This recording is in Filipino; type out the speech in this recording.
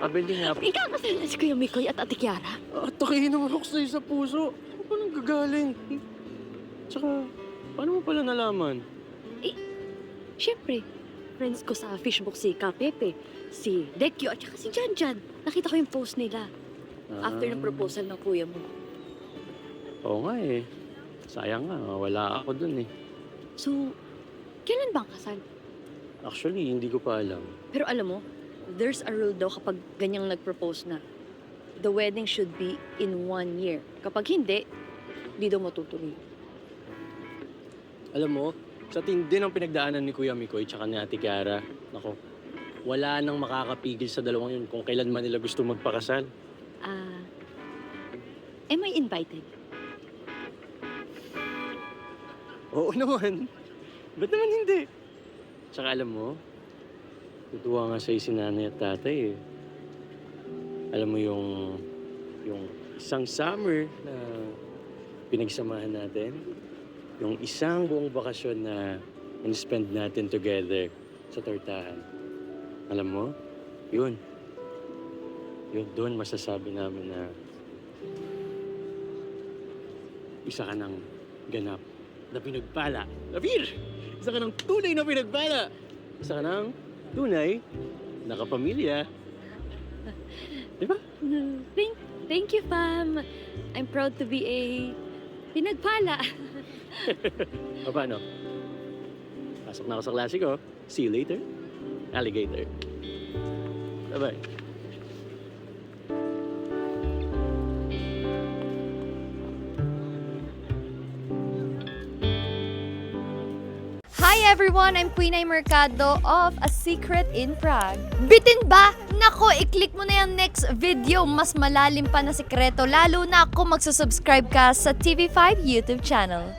Kakabili nga. Ikakasal na si Kuya Mikoy at Ate Kiara. Atakihin naman ako sa'yo sa puso. Ano pa nang gagaling? Tsaka, paano mo pala nalaman? Siyempre, friends ko sa Facebook si Kapepe, si Dekyo, at saka si Janjan. Nakita ko yung post nila after ng proposal ng kuya mo. Oo nga eh. Sayang nga, wala ako dun eh. So, kailan ba ang kasal? Actually, hindi ko pa alam. Pero alam mo, there's a rule daw kapag ganyang nag-propose na. The wedding should be in 1 year. Kapag hindi, di daw matutuloy. Alam mo, sa tindi ng pinagdaanan ni Kuya Mikoy tsaka ni Ate Kiara, nako, wala nang makakapigil sa dalawang yun kung kailan man nila gusto magpakasal. Am I invited? Oo naman. Ba't naman hindi? Tsaka alam mo, tutuwa nga sa'yo si nanay at tatay eh. Alam mo yung isang summer na pinagsamahan natin, yung isang buong bakasyon na in-spend natin together sa tortahan. Alam mo, yun doon masasabi namin na isa ka ng ganap na pinagpala. Lapir! Isa ka ng tunay na pinagpala. Isa ka ng tunay na kapamilya. Diba? Thank you, fam. I'm proud to be a pinagpala. O paano? Pasok na ako sa klase ko. See you later, alligator. Bye-bye. Hi everyone! I'm Queen Ay Mercado of A Secret in Prague. Bitin ba? Nako, i-click mo na yung next video. Mas malalim pa na sikreto. Lalo na kung magsusubscribe ka sa TV5 YouTube channel.